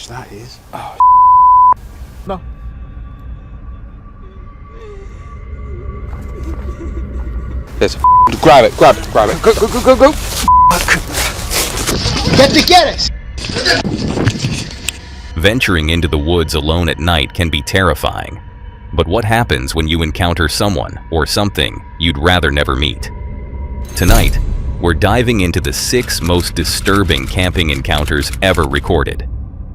much that is. Oh, no. There's a grab it. Go. Get it! Venturing into the woods alone at night can be terrifying. But what happens when you encounter someone or something you'd rather never meet? Tonight, we're diving into the 6 most disturbing camping encounters ever recorded.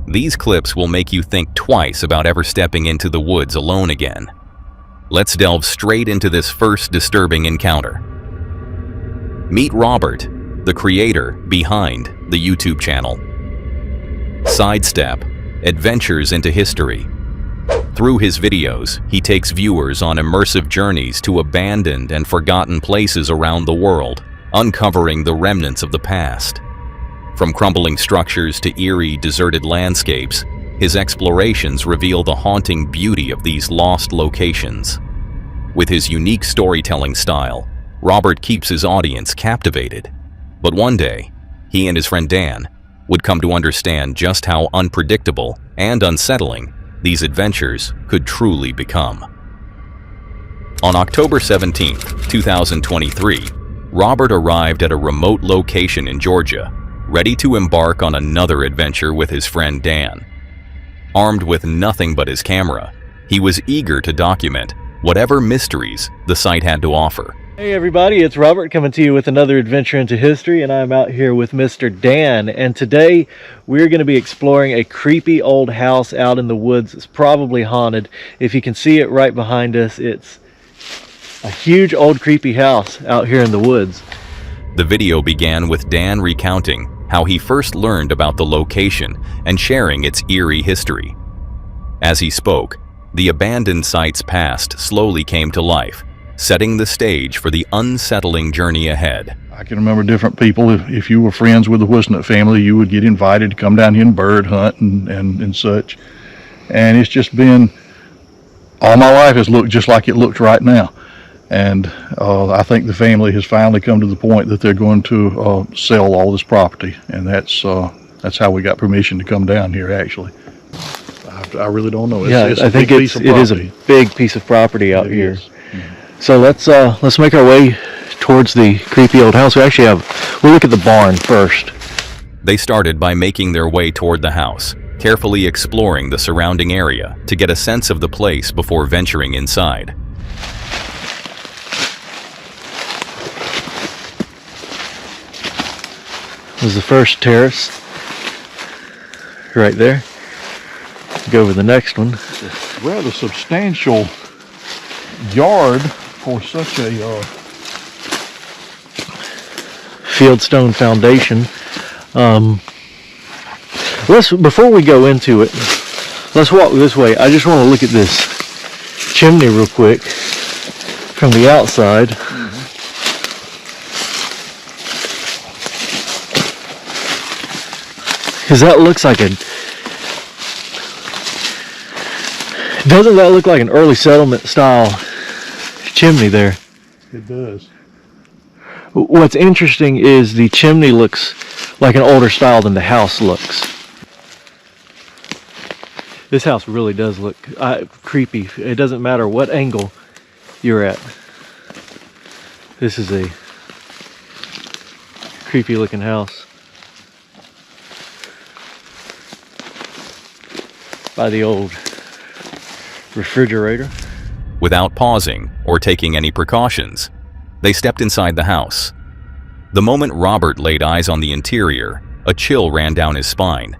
These clips will make you think twice about ever stepping into the woods alone again. Let's delve straight into this first disturbing encounter. Meet Robert, the creator behind the YouTube channel. Sidestep: Adventures into History. Through his videos, he takes viewers on immersive journeys to abandoned and forgotten places around the world, uncovering the remnants of the past. From crumbling structures to eerie, deserted landscapes, his explorations reveal the haunting beauty of these lost locations. With his unique storytelling style, Robert keeps his audience captivated. But one day, he and his friend Dan would come to understand just how unpredictable and unsettling these adventures could truly become. On October 17, 2023, Robert arrived at a remote location in Georgia, ready to embark on another adventure with his friend Dan. Armed with nothing but his camera, he was eager to document whatever mysteries the site had to offer. Hey everybody, it's Robert coming to you with another adventure into history, and I'm out here with Mr. Dan, and today we're going to be exploring a creepy old house out in the woods. It's probably haunted. If you can see it right behind us, it's a huge old creepy house out here in the woods. The video began with Dan recounting how he first learned about the location and sharing its eerie history. As he spoke, the abandoned site's past slowly came to life, setting the stage for the unsettling journey ahead. I can remember different people. If you were friends with the Wisnett family, you would get invited to come down here and bird hunt and such. And it's just been, all my life has looked just like it looks right now. And I think the family has finally come to the point that they're going to sell all this property. And that's how we got permission to come down here, actually. I really don't know. I think it is a big piece of property out here. Mm-hmm. So let's make our way towards the creepy old house. We'll look at the barn first. They started by making their way toward the house, carefully exploring the surrounding area to get a sense of the place before venturing inside. This is the first terrace right there. Go over the next one. Rather substantial yard for such a fieldstone foundation. Before we go into it, let's walk this way. I just want to look at this chimney real quick from the outside. Because that looks like doesn't that look like an early settlement style chimney there? It does. What's interesting is the chimney looks like an older style than the house looks. This house really does look creepy. It doesn't matter what angle you're at. This is a creepy looking house. By the old refrigerator. Without pausing or taking any precautions, they stepped inside the house. The moment Robert laid eyes on the interior, a chill ran down his spine.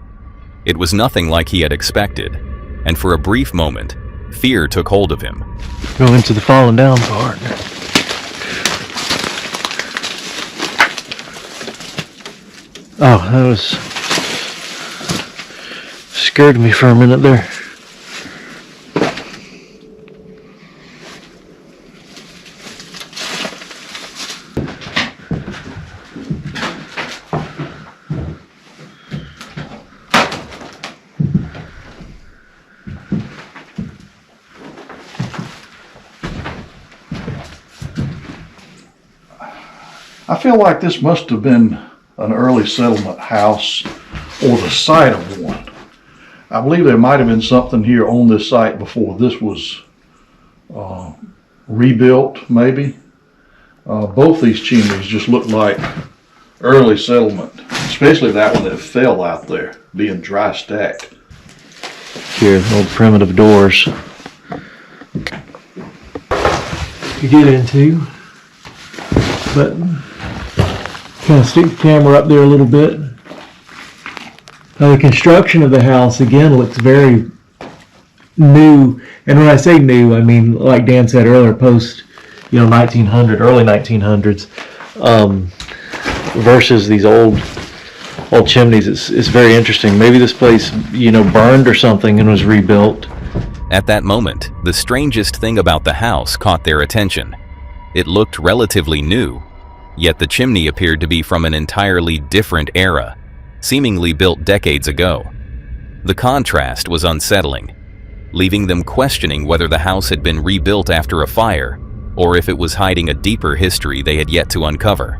It was nothing like he had expected, and for a brief moment, fear took hold of him. Go into the fallen down part. Oh, that was scared me for a minute there. I feel like this must have been an early settlement house or the site of one. I believe there might have been something here on this site before this was rebuilt, maybe. Both these chimneys just look like early settlement, especially that one that fell out there, being dry stacked. Here, old primitive doors. You get into, but kind of stick the camera up there a little bit. Now the construction of the house again looks very new, and when I say new, I mean like Dan said earlier, post 1900, early 1900s, versus these old chimneys. It's very interesting. Maybe this place burned or something and was rebuilt. At that moment, the strangest thing about the house caught their attention. It looked relatively new, yet the chimney appeared to be from an entirely different era, seemingly built decades ago. The contrast was unsettling, leaving them questioning whether the house had been rebuilt after a fire, or if it was hiding a deeper history they had yet to uncover.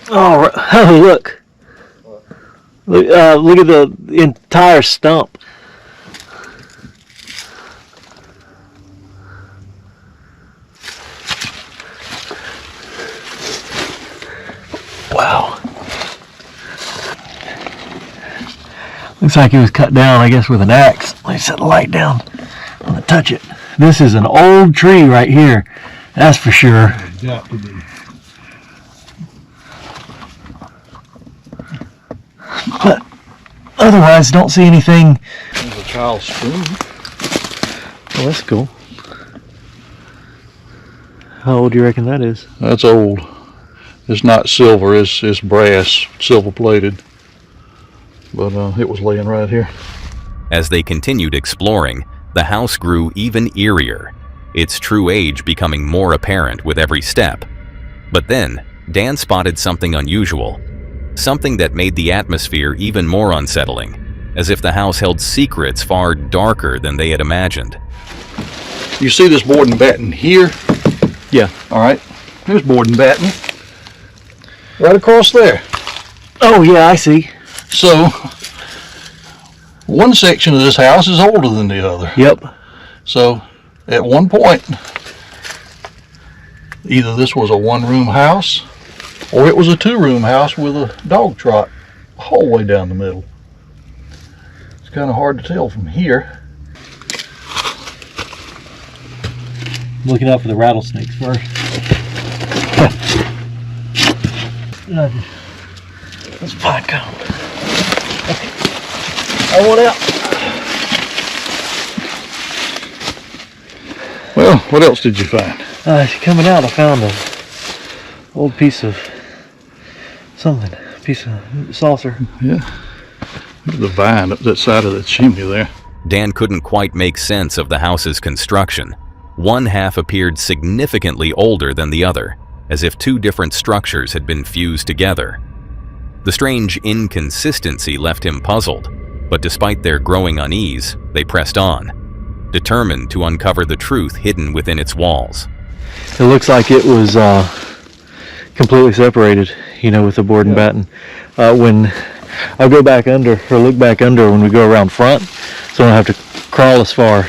Oh, look. Look at the entire stump. Wow. Looks like it was cut down, I guess, with an axe. Let me set the light down. I'm gonna touch it. This is an old tree right here. That's for sure. Got to be. But otherwise, don't see anything. There's a child's spoon. Oh, that's cool. How old do you reckon that is? That's old. It's not silver, it's brass, silver plated. But it was laying right here. As they continued exploring, the house grew even eerier, its true age becoming more apparent with every step. But then, Dan spotted something unusual, something that made the atmosphere even more unsettling, as if the house held secrets far darker than they had imagined. You see this board and batten here? Yeah. All right. There's board and batten. Right across there. Oh, yeah, I see. So, one section of this house is older than the other. Yep. So, at one point, either this was a one-room house, or it was a two-room house with a dog trot hallway down the middle. It's kind of hard to tell from here. Looking out for the rattlesnakes first. Let's pine cone. Okay. I want out. Well, what else did you find? Coming out, I found an old piece of something. Piece of saucer. Yeah. The vine up that side of the chimney there. Dan couldn't quite make sense of the house's construction. One half appeared significantly older than the other, as if two different structures had been fused together. The strange inconsistency left him puzzled, but despite their growing unease, they pressed on, determined to uncover the truth hidden within its walls. It looks like it was completely separated, with the board and batten. When I go back under, or look back under when we go around front, so I don't have to crawl as far.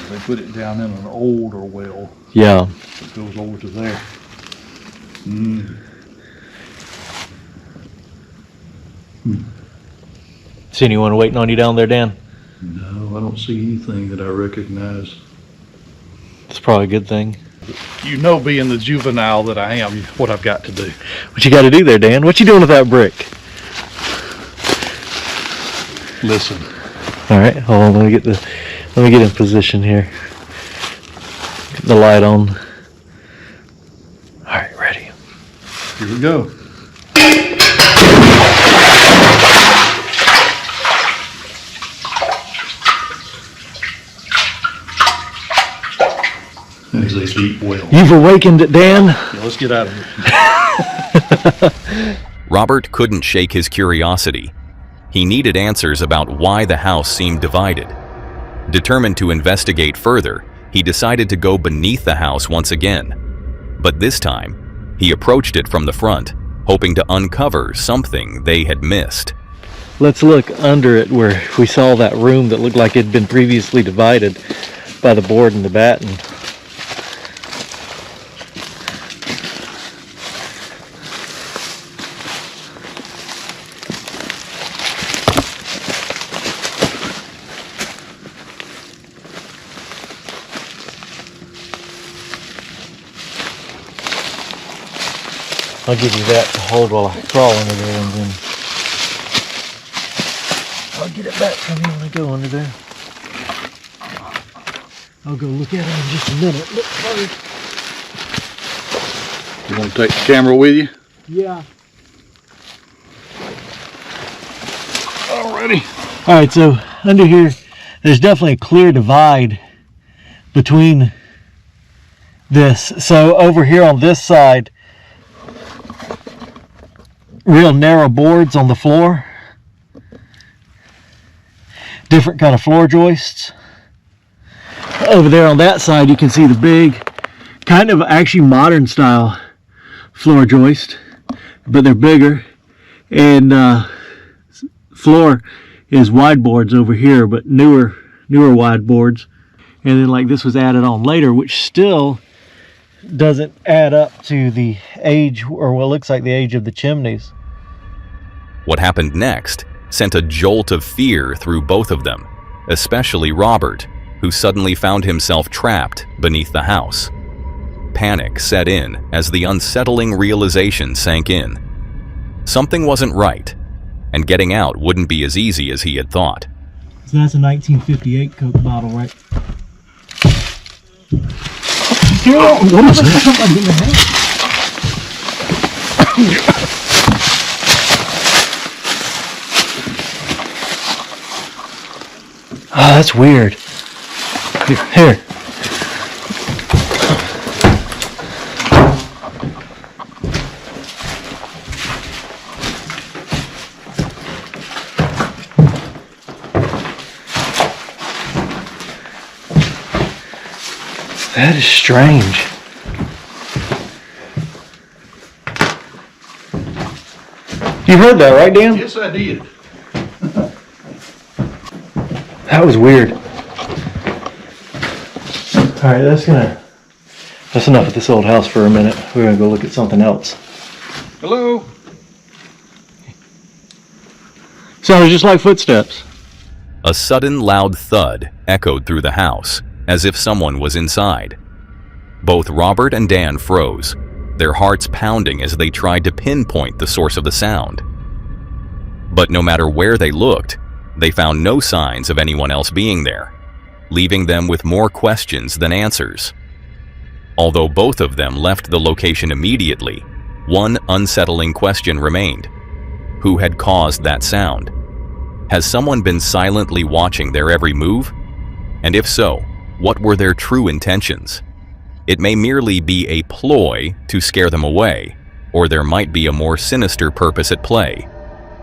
They put it down in an older well. Yeah. It goes over to there. See anyone waiting on you down there, Dan? No, I don't see anything that I recognize. It's probably a good thing. Being the juvenile that I am, what I've got to do. What you got to do there, Dan? What you doing with that brick? Listen. All right, hold on. Let me get in position here. Get the light on. All right, ready. Here we go. That is a deep well. You've awakened it, Dan. Yeah, let's get out of here. Robert couldn't shake his curiosity. He needed answers about why the house seemed divided. Determined to investigate further, he decided to go beneath the house once again. But this time, He approached it from the front, hoping to uncover something they had missed. Let's look under it where we saw that room that looked like it had been previously divided by the board and the batten. I'll give you that to hold while I crawl under there, and then I'll get it back from you when I go under there. I'll go look at it in just a minute. Look first. You want to take the camera with you? Yeah. Alrighty. Alright, so under here, there's definitely a clear divide between this. So over here on this side, real narrow boards on the floor, different kind of floor joists. Over there on that side you can see the big kind of actually modern style floor joist, but they're bigger, and floor is wide boards over here, but newer wide boards. And then like this was added on later, which still doesn't add up to the age, or what looks like the age of the chimneys. What happened next sent a jolt of fear through both of them, especially Robert, who suddenly found himself trapped beneath the house. Panic set in as the unsettling realization sank in. Something wasn't right, and getting out wouldn't be as easy as he had thought. So that's a 1958 Coke bottle, right? What is that? Oh, that's weird. Here. That is strange. You heard that, right, Dan? Yes, I did. That was weird. Alright, that's enough of this old house for a minute. We're gonna go look at something else. Hello. Sounded just like footsteps. A sudden loud thud echoed through the house, as if someone was inside. Both Robert and Dan froze, their hearts pounding as they tried to pinpoint the source of the sound. But no matter where they looked, they found no signs of anyone else being there, leaving them with more questions than answers. Although both of them left the location immediately, one unsettling question remained. Who had caused that sound? Has someone been silently watching their every move? And if so, what were their true intentions? It may merely be a ploy to scare them away, or there might be a more sinister purpose at play,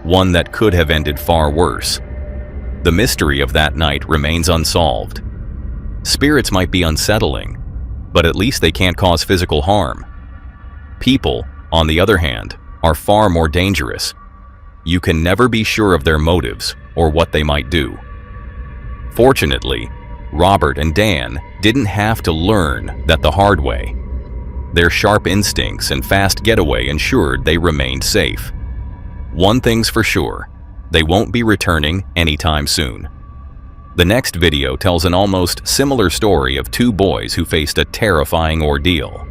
one that could have ended far worse. The mystery of that night remains unsolved. Spirits might be unsettling, but at least they can't cause physical harm. People, on the other hand, are far more dangerous. You can never be sure of their motives or what they might do. Fortunately, Robert and Dan didn't have to learn that the hard way. Their sharp instincts and fast getaway ensured they remained safe. One thing's for sure, they won't be returning anytime soon. The next video tells an almost similar story of two boys who faced a terrifying ordeal,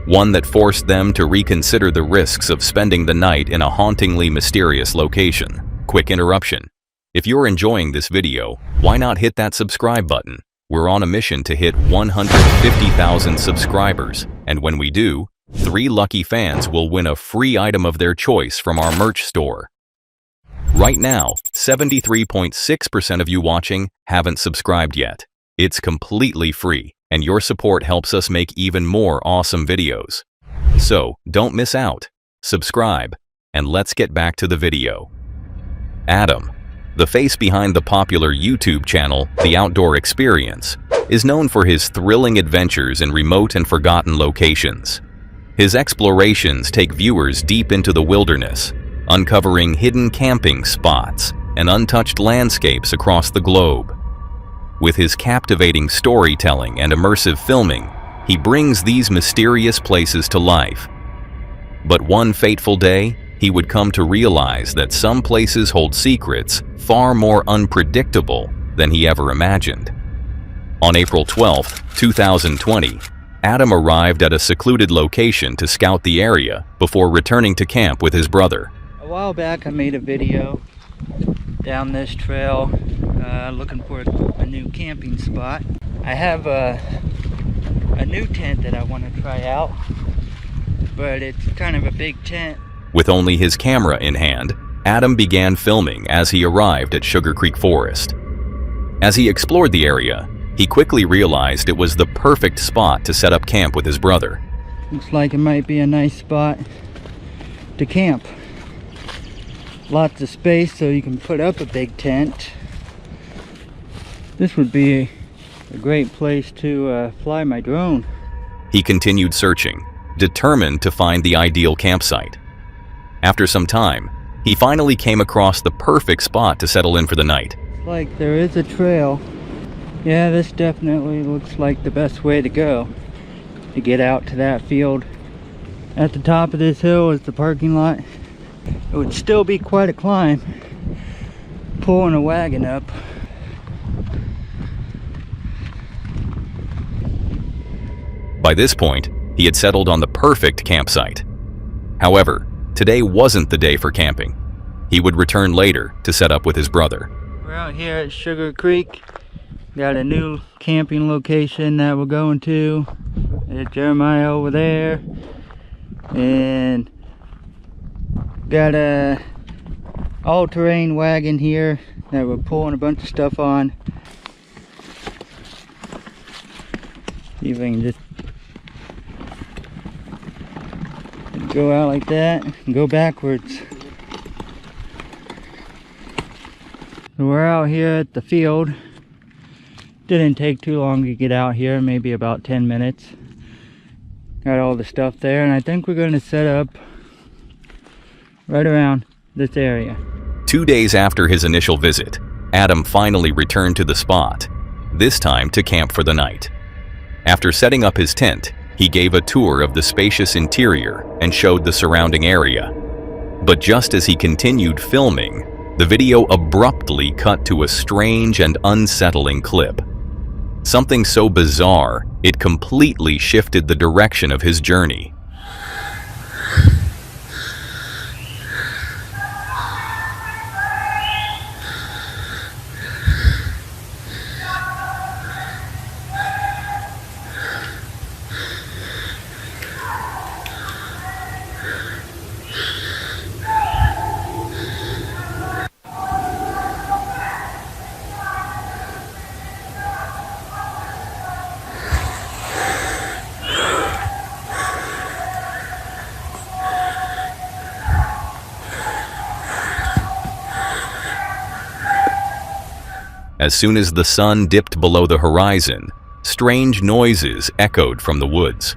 one that forced them to reconsider the risks of spending the night in a hauntingly mysterious location. Quick interruption. If you're enjoying this video, why not hit that subscribe button? We're on a mission to hit 150,000 subscribers, and when we do, 3 lucky fans will win a free item of their choice from our merch store. Right now, 73.6% of you watching haven't subscribed yet. It's completely free, and your support helps us make even more awesome videos. So, don't miss out. Subscribe, and let's get back to the video. Adam, the face behind the popular YouTube channel, The Outdoor Experience, is known for his thrilling adventures in remote and forgotten locations. His explorations take viewers deep into the wilderness, uncovering hidden camping spots and untouched landscapes across the globe. With his captivating storytelling and immersive filming, he brings these mysterious places to life. But one fateful day, he would come to realize that some places hold secrets far more unpredictable than he ever imagined. On April 12, 2020, Adam arrived at a secluded location to scout the area before returning to camp with his brother. A while back I made a video down this trail looking for a new camping spot. I have a new tent that I want to try out, but it's kind of a big tent. With only his camera in hand, Adam began filming as he arrived at Sugar Creek Forest. As he explored the area, he quickly realized it was the perfect spot to set up camp with his brother. Looks like it might be a nice spot to camp. Lots of space so you can put up a big tent. This would be a great place to fly my drone. He continued searching, determined to find the ideal campsite. After some time, he finally came across the perfect spot to settle in for the night. Like there is a trail. Yeah, this definitely looks like the best way to go to get out to that field. At the top of this hill is the parking lot. It would still be quite a climb pulling a wagon up. By this point, he had settled on the perfect campsite. However, today wasn't the day for camping. He would return later to set up with his brother. We're out here at Sugar Creek. Got a new camping location that we're going to. There's Jeremiah over there. And got a all-terrain wagon here that we're pulling a bunch of stuff on. See if I can just go out like that and go backwards. So we're out here at the field. Didn't take too long to get out here, maybe about 10 minutes. Got all the stuff there, and I think we're going to set up right around this area. 2 days after his initial visit, Adam finally returned to the spot, this time to camp for the night. After setting up his tent, he gave a tour of the spacious interior and showed the surrounding area. But just as he continued filming, the video abruptly cut to a strange and unsettling clip. Something so bizarre, it completely shifted the direction of his journey. As soon as the sun dipped below the horizon, strange noises echoed from the woods.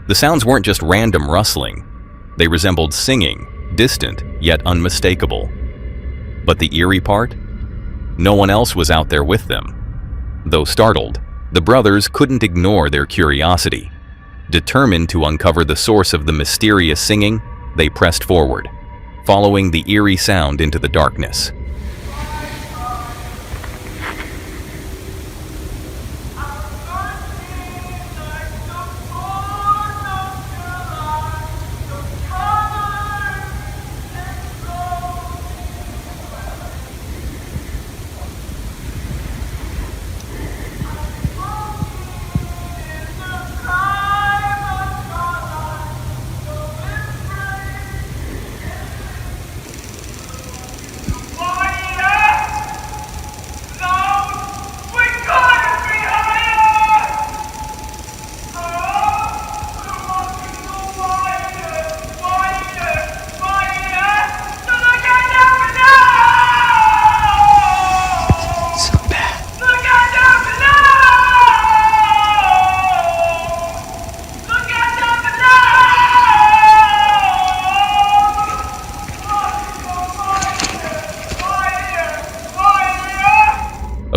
The sounds weren't just random rustling. They resembled singing, distant yet unmistakable. But the eerie part? No one else was out there with them. Though startled, the brothers couldn't ignore their curiosity. Determined to uncover the source of the mysterious singing, they pressed forward, following the eerie sound into the darkness.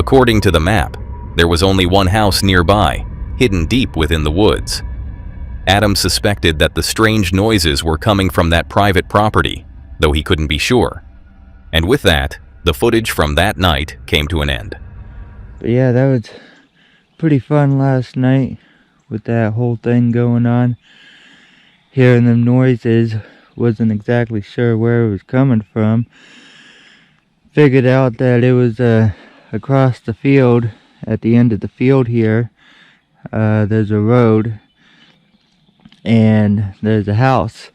According to the map, there was only one house nearby, hidden deep within the woods. Adam suspected that the strange noises were coming from that private property, though he couldn't be sure. And with that, the footage from that night came to an end. But yeah, that was pretty fun last night with that whole thing going on. Hearing them noises, wasn't exactly sure where it was coming from. Figured out that it was across the field, at the end of the field here. There's a road and there's a house.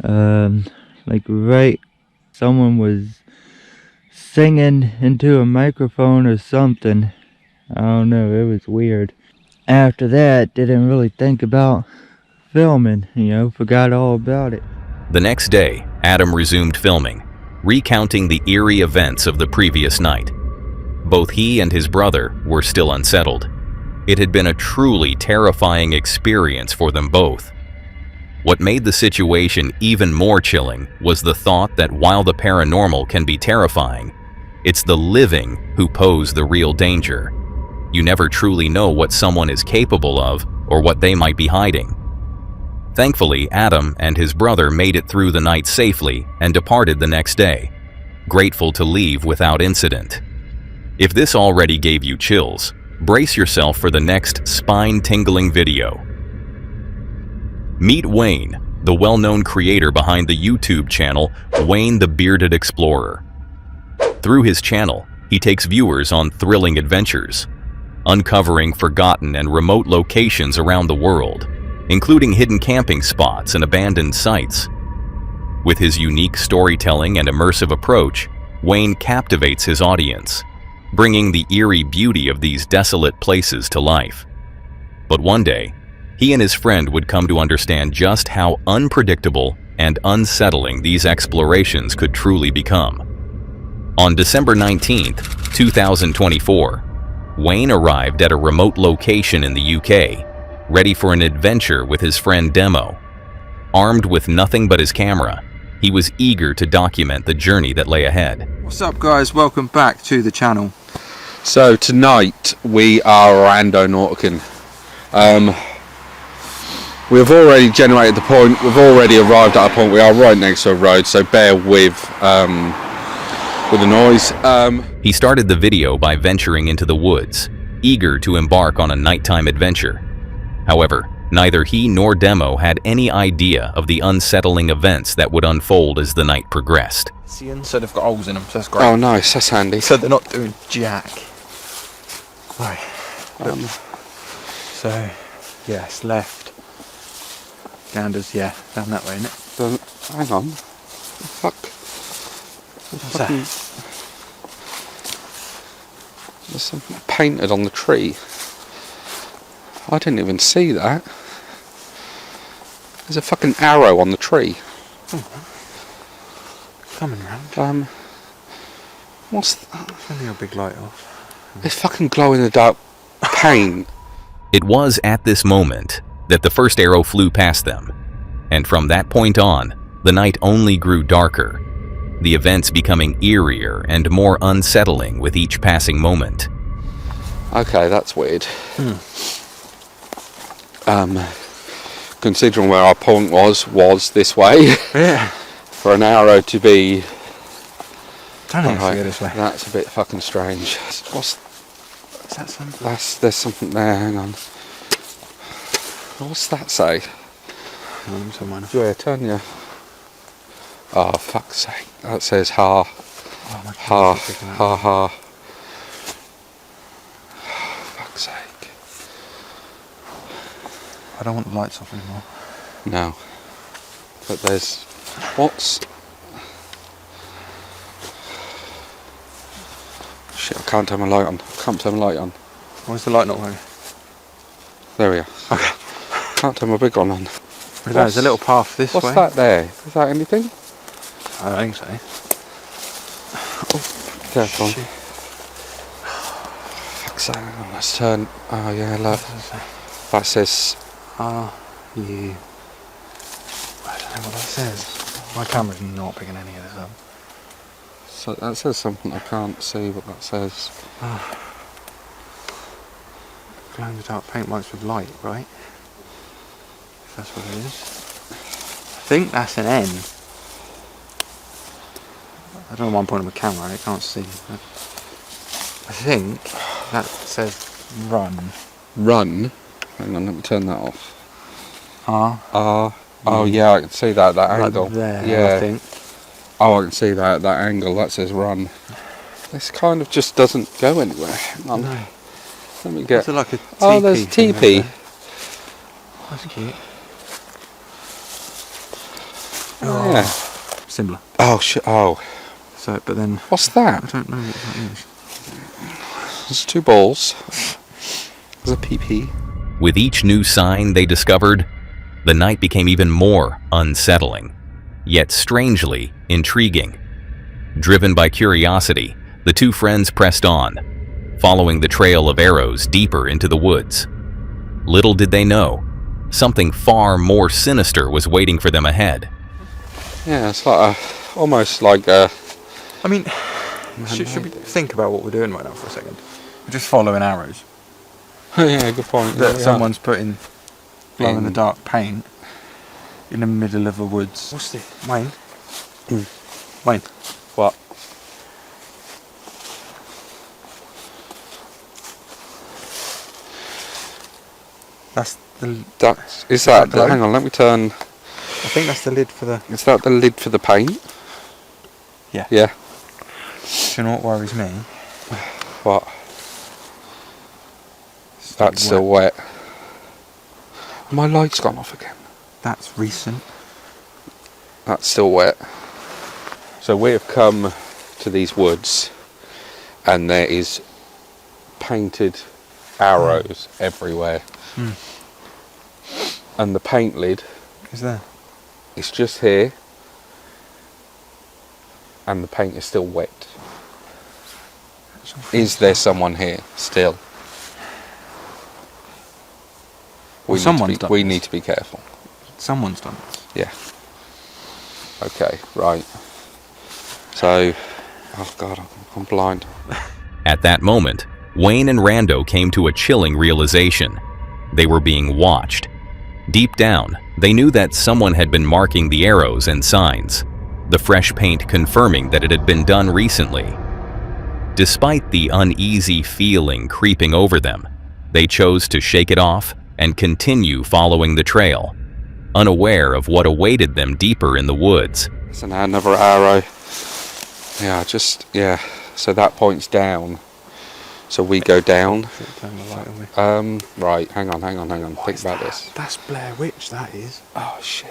Like right, someone was singing into a microphone or something. I don't know, it was weird. After that, didn't really think about filming, forgot all about it. The next day, Adam resumed filming, recounting the eerie events of the previous night. Both he and his brother were still unsettled. It had been a truly terrifying experience for them both. What made the situation even more chilling was the thought that while the paranormal can be terrifying, it's the living who pose the real danger. You never truly know what someone is capable of or what they might be hiding. Thankfully, Adam and his brother made it through the night safely and departed the next day, grateful to leave without incident. If this already gave you chills, brace yourself for the next spine-tingling video. Meet Wayne, the well-known creator behind the YouTube channel Wayne the Bearded Explorer. Through his channel, he takes viewers on thrilling adventures, uncovering forgotten and remote locations around the world, including hidden camping spots and abandoned sites. With his unique storytelling and immersive approach, Wayne captivates his audience, bringing the eerie beauty of these desolate places to life. But one day, he and his friend would come to understand just how unpredictable and unsettling these explorations could truly become. On December 19th, 2024, Wayne arrived at a remote location in the UK, ready for an adventure with his friend Demo. Armed with nothing but his camera, he was eager to document the journey that lay ahead. What's up, guys? Welcome back to the channel. So tonight we are randonauticing. We've already generated the point. We've already arrived at a point. We are right next to a road, so bear with the noise. He started the video by venturing into the woods, eager to embark on a nighttime adventure. However, neither he nor Demo had any idea of the unsettling events that would unfold as the night progressed. See, inside they've got holes in them, so that's great. Oh, nice. That's handy. So they're not doing jack. Right. So, yes, left. Ganders, yeah, down that way, isn't it? Hang on. Fuck. What's that? There's something painted on the tree. I didn't even see that. There's a fucking arrow on the tree. Coming round. What's that? Turning a big light off. It's fucking glow in the dark paint. It was at this moment that the first arrow flew past them, and from that point on, the night only grew darker, the events becoming eerier and more unsettling with each passing moment. Okay, that's weird. Considering where our point was this way. Yeah. For an arrow to be... Don't go this way. That's a bit fucking strange. Is that something? There's something there, hang on. What's that say? Yeah, turn you. Oh, fuck's sake. That says ha. Oh, my Ha. God, it's picking up. Ha ha. Fuck's sake. I don't want the lights off anymore. No. But there's... What's... Shit, I can't turn my light on. Why is the light not working? There we are. Okay. Can't turn my big one on. There's a little path this way. What's that there? Is that anything? I don't think so. Oh, careful. Shit. Fuck's sake. Hang on, let's turn... Oh yeah, look. That says... I don't know what that says. My camera's not picking any of this up. So that says something. I can't see what that says. Glow in the dark paint marks with light, right? If that's what it is. I think that's an N. I don't know why I'm pointing my camera, I can't see. But I think that says run. Run? Hang on, let me turn that off. R. Oh yeah, I can see that angle. Right there, yeah. I think. Oh, I can see that angle. That says run. This kind of just doesn't go anywhere. Hang on. No. Let me get. Is it like a teepee? Oh, there's a teepee. That's cute. Oh, yeah. Similar. Oh shit. Oh. So, but then What's that? I don't know what that is. There's 2 balls. There's a PP. With each new sign they discovered, the night became even more unsettling, yet strangely intriguing. Driven by curiosity, the 2 friends pressed on, following the trail of arrows deeper into the woods. Little did they know, something far more sinister was waiting for them ahead. Yeah, it's like almost like a. I mean, should we think about what we're doing right now for a second? We're just following arrows. Yeah, good point. That Yeah, someone's putting glow in the dark paint in the middle of the woods. What's this? Wayne? Wayne? What? That's the. Is that glow? hang on, let me turn. I think that's the lid for the. Is that the lid for the paint? Yeah. Yeah. Do you know what worries me? What? That's still wet. My light's gone off again. That's recent. That's still wet. So we have come to these woods and there is painted arrows everywhere. And the paint lid Is there? is just here and the paint is still wet. Is there someone here still? We need to be careful. Someone's done this. Yeah. Okay, right. So, oh god, I'm blind. At that moment, Wayne and Rando came to a chilling realization. They were being watched. Deep down, they knew that someone had been marking the arrows and signs, the fresh paint confirming that it had been done recently. Despite the uneasy feeling creeping over them, they chose to shake it off and continue following the trail, unaware of what awaited them deeper in the woods. So now another arrow. Yeah, so that points down. So we go down. Turn the light on me. Right, hang on. Think about this. That's Blair Witch, that is. Oh shit.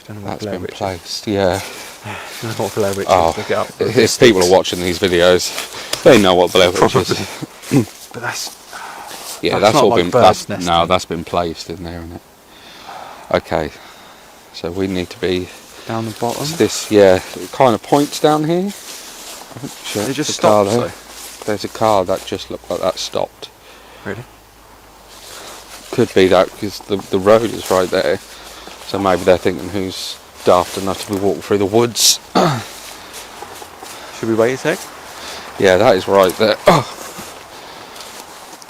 Don't know what That's Blair been Witch placed, yeah. is. Don't know what Blair Witch Oh, is. Look it up. if people are watching these videos, they know what Blair Witch is. But that's. Yeah, That's that's not all like been. bird's nesting. No, that's been placed in there, isn't it? Okay, so we need to be. Down the bottom. This, yeah, it kind of points down here. Shit, It just the car stops, there. There's a car that just looked like that stopped. Really? Could be that because the road is right there. So maybe they're thinking who's daft enough to be walking through the woods. Should we wait a sec? Yeah, that is right there. Oh.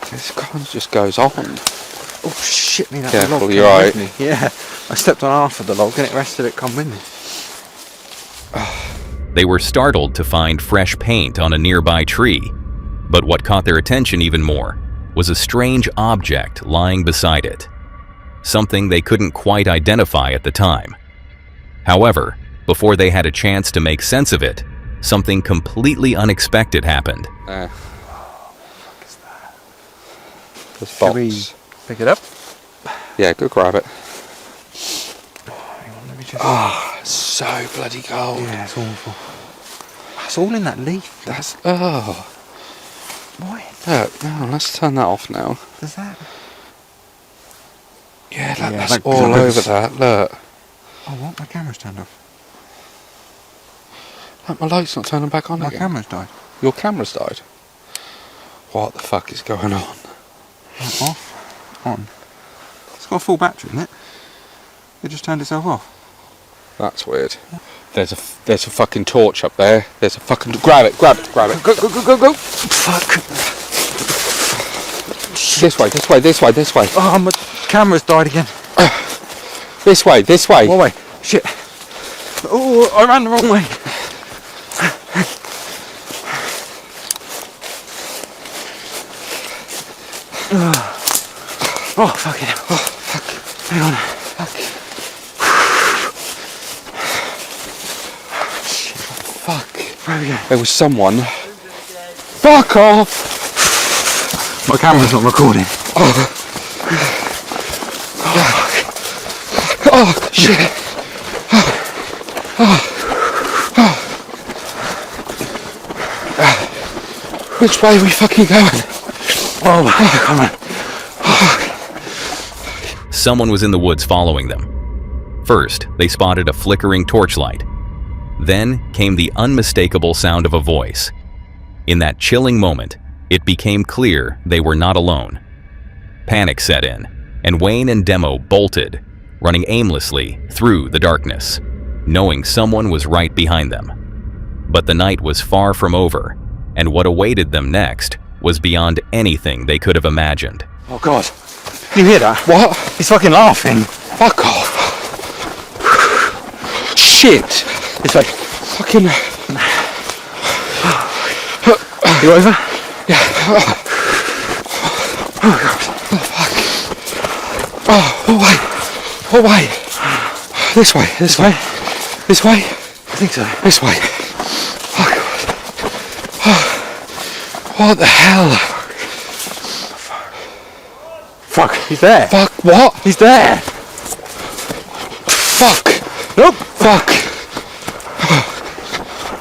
This kind of just goes on. Oh shit me, that Careful, log you're came right. with me. Yeah, I stepped on half of the log and it rested it come with me. They were startled to find fresh paint on a nearby tree, but what caught their attention even more was a strange object lying beside it, something they couldn't quite identify at the time. However, before they had a chance to make sense of it, something completely unexpected happened. This Should we box. pick it up? Yeah, go grab it. Hang on, let me just. Oh, it's so bloody cold. Yeah, it's awful. It's all in that leaf. That's oh. Why Look, no, let's turn that off now. does that? Yeah, Yeah, that's like all bugs. over that. Look. Oh, what? My camera's turned off. Look, my light's not turning back on My again. camera's died. Your camera's died. What the fuck is going on? Off. On. It's got a full battery in it. It just turned itself off. That's weird. There's a fucking torch up there. There's a fucking... Grab it. Go. Fuck. This way. Oh, my camera's died again. This way. What way? Shit. Oh, I ran the wrong way. Oh, fucking hell. Oh, fuck. Hang on. Fuck. Where are we going? There was someone. Fuck off! My camera's not recording. Oh, shit. Which way are we fucking going? Oh, come on. Someone was in the woods following them. First, they spotted a flickering torchlight. Then came the unmistakable sound of a voice. In that chilling moment, it became clear they were not alone. Panic set in, and Wayne and Demo bolted, running aimlessly through the darkness, knowing someone was right behind them. But the night was far from over, and what awaited them next was beyond anything they could have imagined. Oh, God. You hear that? What? He's fucking laughing. Fuck off. Shit. This way. Fucking... You over? Yeah. Oh, God. Oh, fuck. Oh, wait. This way. This way? This way? I think so. This way. Oh, God. What the hell? Fuck, he's there. Fuck, what? He's there. Fuck. Nope. Fuck.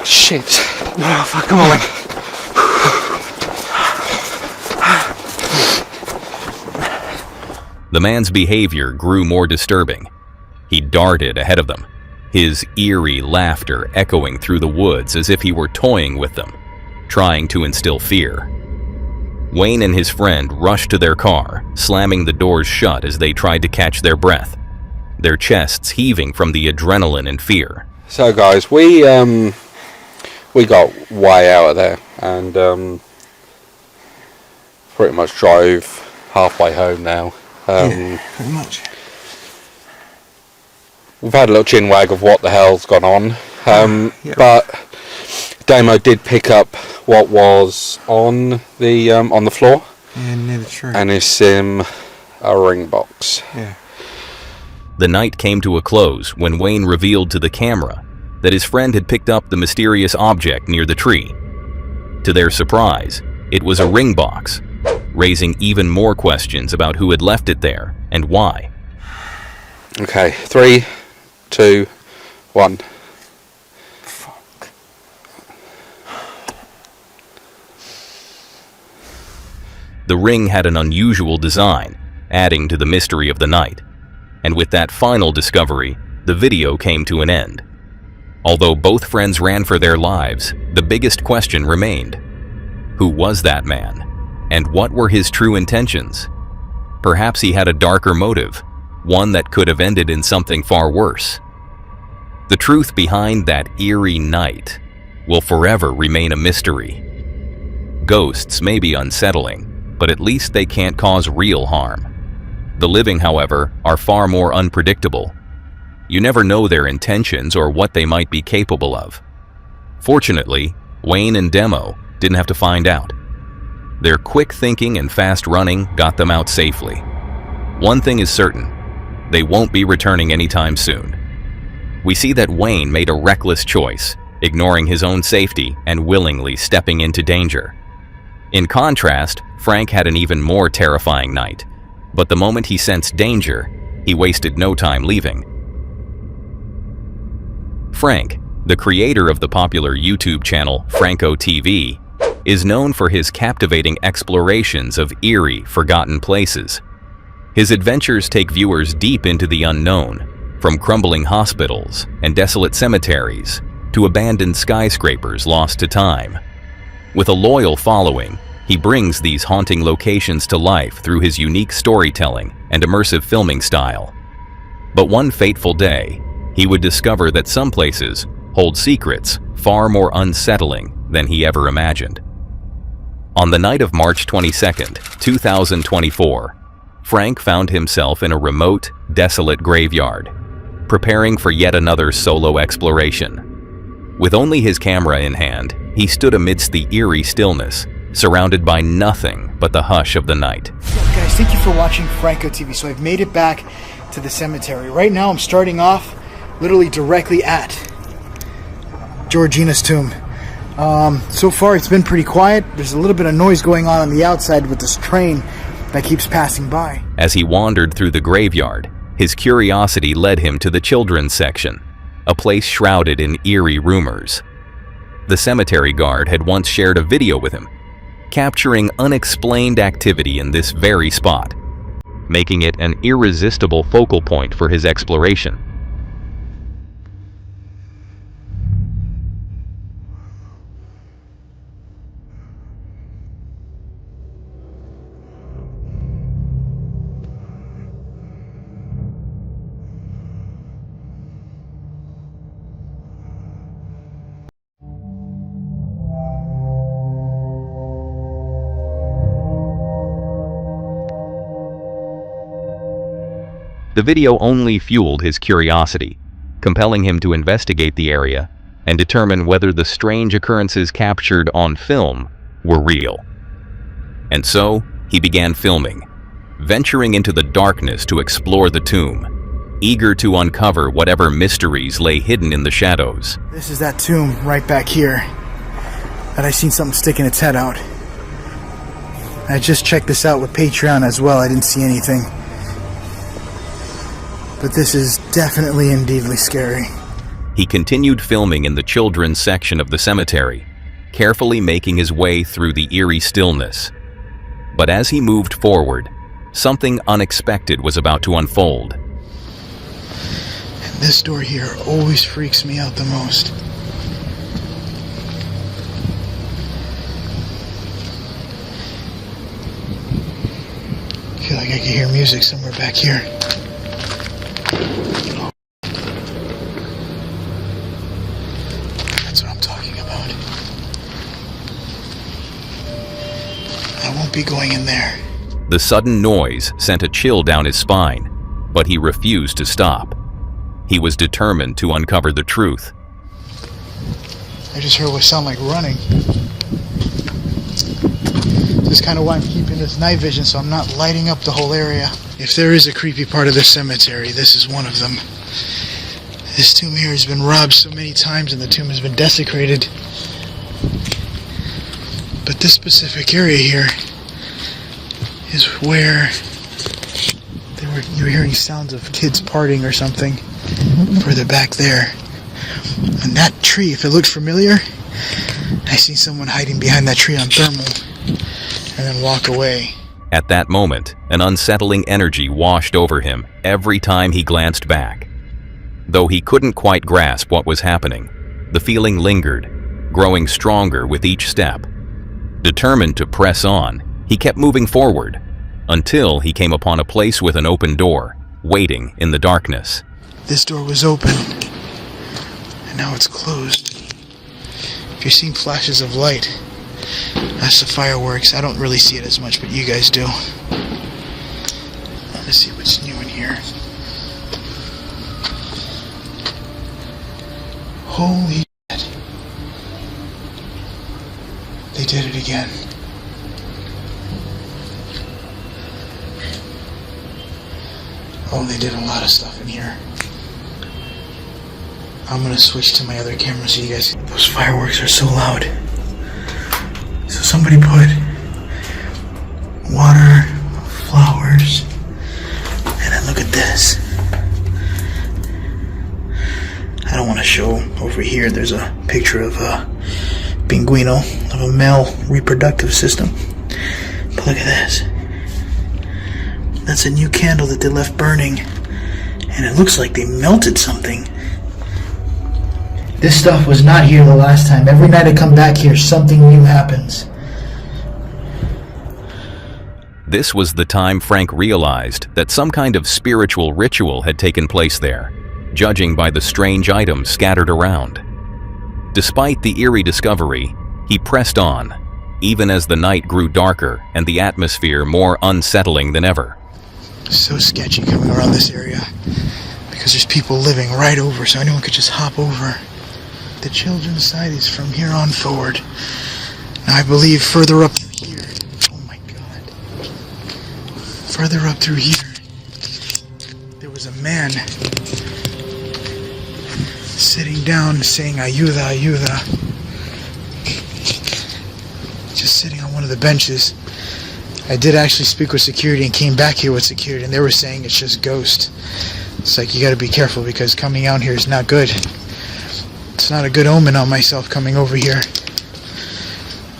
Shit. Oh, fuck, come on, Wayne. The man's behavior grew more disturbing. He darted ahead of them, his eerie laughter echoing through the woods as if he were toying with them, trying to instill fear. Wayne and his friend rushed to their car, slamming the doors shut as they tried to catch their breath, their chests heaving from the adrenaline and fear. So, guys, we got way out of there and pretty much drove halfway home now. Yeah, pretty much. We've had a little chin wag of what the hell's gone on, Yeah. but Damo did pick up what was on the floor, Yeah, near the tree. and it's a ring box. Yeah. The night came to a close when Wayne revealed to the camera that his friend had picked up the mysterious object near the tree. To their surprise, it was a ring box, raising even more questions about who had left it there and why. Okay, 3, 2, 1. Fuck. The ring had an unusual design, adding to the mystery of the night. And with that final discovery, the video came to an end. Although both friends ran for their lives, the biggest question remained. Who was that man? And what were his true intentions? Perhaps he had a darker motive, one that could have ended in something far worse. The truth behind that eerie night will forever remain a mystery. Ghosts may be unsettling, but at least they can't cause real harm. The living, however, are far more unpredictable. You never know their intentions or what they might be capable of. Fortunately, Wayne and Demo didn't have to find out. Their quick thinking and fast running got them out safely. One thing is certain, they won't be returning anytime soon. We see that Wayne made a reckless choice, ignoring his own safety and willingly stepping into danger. In contrast, Frank had an even more terrifying night, but the moment he sensed danger, he wasted no time leaving. Frank, the creator of the popular YouTube channel Franco TV, is known for his captivating explorations of eerie, forgotten places. His adventures take viewers deep into the unknown, from crumbling hospitals and desolate cemeteries to abandoned skyscrapers lost to time. With a loyal following, he brings these haunting locations to life through his unique storytelling and immersive filming style. But one fateful day, he would discover that some places hold secrets far more unsettling than he ever imagined. On the night of March 22nd, 2024, Frank found himself in a remote, desolate graveyard, preparing for yet another solo exploration. With only his camera in hand, he stood amidst the eerie stillness, surrounded by nothing but the hush of the night. Guys, thank you for watching Franco TV. So I've made it back to the cemetery. Right now I'm starting off literally directly at Georgina's tomb. So far it's been pretty quiet. There's a little bit of noise going on the outside with this train that keeps passing by. As he wandered through the graveyard, his curiosity led him to the children's section, a place shrouded in eerie rumors. The cemetery guard had once shared a video with him, capturing unexplained activity in this very spot, making it an irresistible focal point for his exploration. The video only fueled his curiosity, compelling him to investigate the area and determine whether the strange occurrences captured on film were real. And so, he began filming, venturing into the darkness to explore the tomb, eager to uncover whatever mysteries lay hidden in the shadows. This is that tomb right back here that I seen something sticking its head out. I just checked this out with Patreon as well. I didn't see anything. But this is definitely indeedly scary. He continued filming in the children's section of the cemetery, carefully making his way through the eerie stillness. But as he moved forward, something unexpected was about to unfold. And this door here always freaks me out the most. I feel like I can hear music somewhere back here. That's what I'm talking about. I won't be going in there. The sudden noise sent a chill down his spine, but he refused to stop. He was determined to uncover the truth. I just heard what sounded like running. This is kind of why I'm keeping this night vision, so I'm not lighting up the whole area. If there is a creepy part of the cemetery, this is one of them. This tomb here has been robbed so many times and the tomb has been desecrated. But this specific area here is where you were hearing sounds of kids partying or something further back there. And that tree, if it looked familiar, I see someone hiding behind that tree on thermal and then walk away. At that moment, an unsettling energy washed over him every time he glanced back. Though he couldn't quite grasp what was happening, the feeling lingered, growing stronger with each step. Determined to press on, he kept moving forward, until he came upon a place with an open door, waiting in the darkness. This door was open, and now it's closed. If you're seeing flashes of light, that's the fireworks. I don't really see it as much, but you guys do. Let's see what's new in here. Holy shit. They did it again. Oh, they did a lot of stuff in here. I'm gonna switch to my other camera so you guys... Those fireworks are so loud. So somebody put water, flowers, and then look at this. I don't want to show over here. There's a picture of a pinguino, of a male reproductive system. But look at this. That's a new candle that they left burning. And it looks like they melted something. This stuff was not here the last time. Every night I come back here, something new happens. This was the time Frank realized that some kind of spiritual ritual had taken place there, judging by the strange items scattered around. Despite the eerie discovery, he pressed on, even as the night grew darker and the atmosphere more unsettling than ever. So sketchy coming around this area because there's people living right over, so anyone could just hop over. The children's side is from here on forward. Now I believe further up through here, oh my god, further up through here, there was a man sitting down saying ayuda, ayuda, just sitting on one of the benches. I did actually speak with security and came back here with security, and they were saying it's just ghost. It's like you got to be careful because coming out here is not good. It's not a good omen on myself coming over here.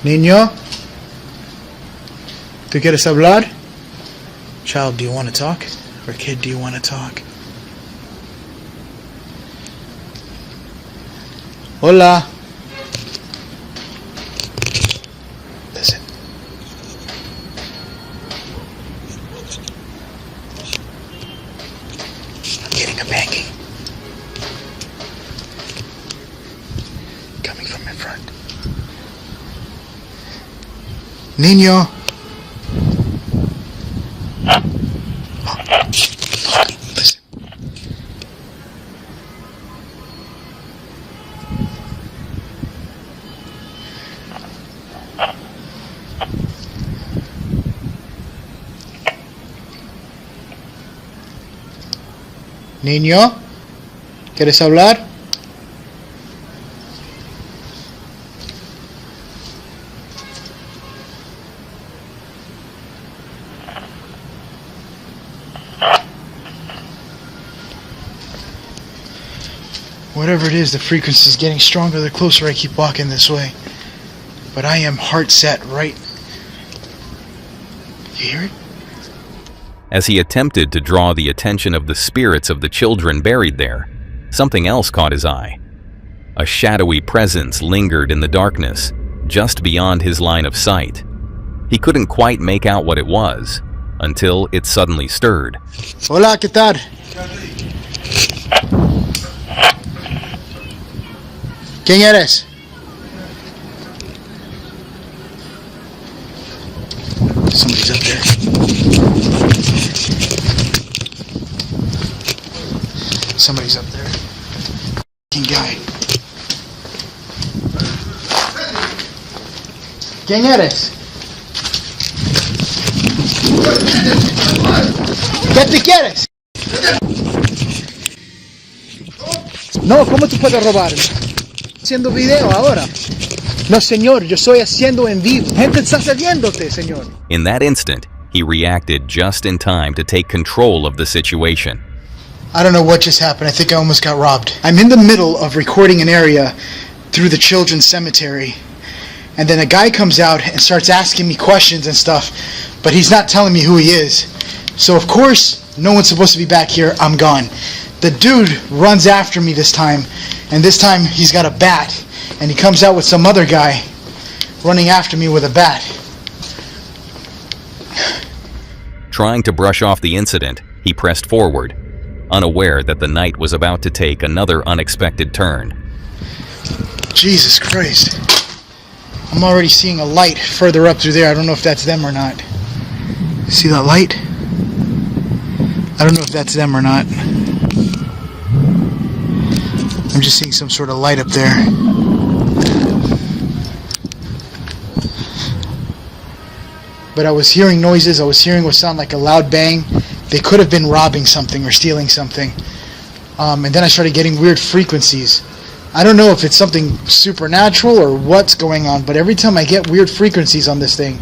Niño, ¿tú quieres hablar? Child, do you want to talk? Or kid, do you want to talk? Hola. Listen. I'm getting a banging. Coming from in front. Niño. Listen. Niño, ¿quieres hablar? Whatever it is, the frequency is getting stronger the closer I keep walking this way. But I am heart set right. You hear it? As he attempted to draw the attention of the spirits of the children buried there, something else caught his eye. A shadowy presence lingered in the darkness, just beyond his line of sight. He couldn't quite make out what it was, until it suddenly stirred. Hola, ¿qué tal? ¿Quién eres? Somebody's up there. Somebody's up there. F***ing guy. ¿Quién eres? ¿Qué te quieres? No, ¿cómo tú puedes robar? Haciendo video ahora. No, señor, yo estoy haciendo en vivo. Gente está saliéndote, señor. In that instant, he reacted just in time to take control of the situation. I don't know what just happened. I think I almost got robbed. I'm in the middle of recording an area through the children's cemetery. And then a guy comes out and starts asking me questions and stuff, but he's not telling me who he is. So of course, no one's supposed to be back here. I'm gone. The dude runs after me this time, and this time he's got a bat, and he comes out with some other guy running after me with a bat. Trying to brush off the incident, he pressed forward, unaware that the night was about to take another unexpected turn. Jesus Christ. I'm already seeing a light further up through there. I don't know if that's them or not. See that light? I don't know if that's them or not. I'm just seeing some sort of light up there. But I was hearing noises. I was hearing what sounded like a loud bang. They could have been robbing something or stealing something. And then I started getting weird frequencies. I don't know if it's something supernatural or what's going on, but every time I get weird frequencies on this thing,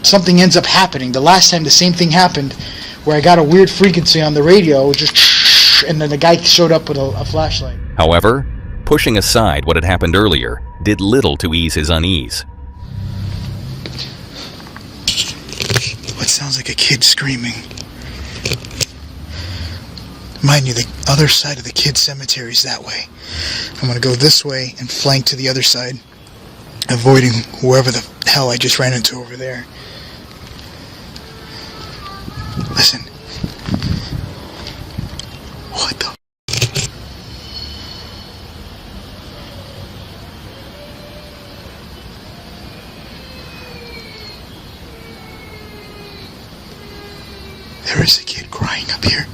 something ends up happening. The last time the same thing happened, where I got a weird frequency on the radio, just, and then the guy showed up with a flashlight. However, pushing aside what had happened earlier did little to ease his unease. What sounds like a kid screaming? Mind you, the other side of the kids' cemetery is that way. I'm going to go this way and flank to the other side, avoiding whoever the hell I just ran into over there. Listen. What the? There is a kid crying up here.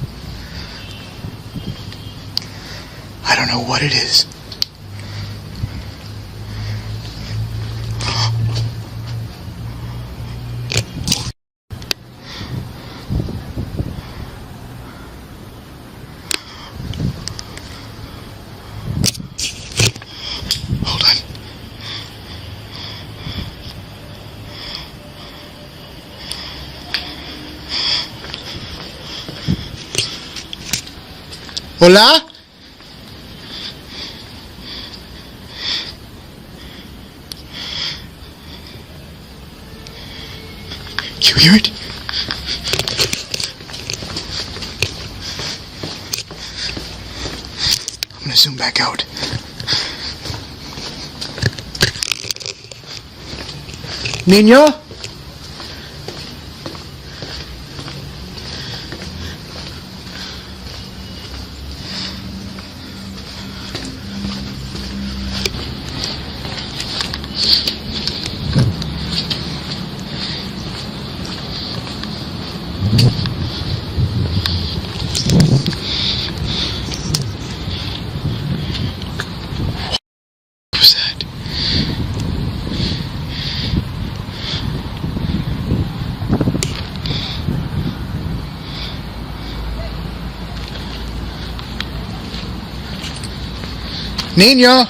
I don't know what it is. Hold on. Hola? You hear it? I'm gonna zoom back out. Niño? What was that? Niño?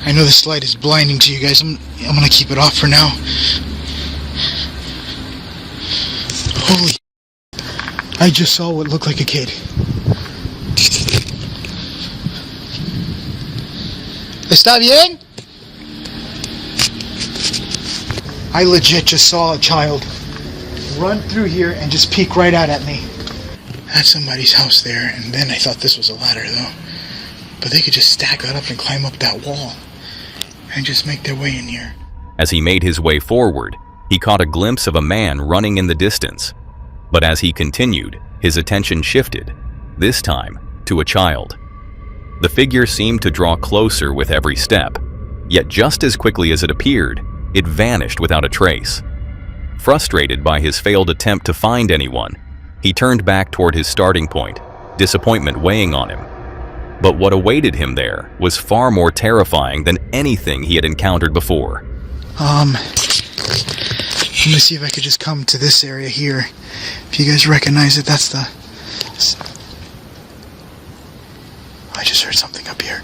I know this light is blinding to you guys. I'm gonna keep it off for now. Holy... I just saw what looked like a kid. ¿Está bien? I legit just saw a child run through here and just peek right out at me. That's somebody's house there, and then I thought this was a ladder though. But they could just stack that up and climb up that wall and just make their way in here. As he made his way forward, he caught a glimpse of a man running in the distance. But as he continued, his attention shifted, this time to a child. The figure seemed to draw closer with every step, yet just as quickly as it appeared, it vanished without a trace. Frustrated by his failed attempt to find anyone, he turned back toward his starting point, disappointment weighing on him. But what awaited him there was far more terrifying than anything he had encountered before. I'm gonna see if I could just come to this area here. If you guys recognize it, that's the... I just heard something up here.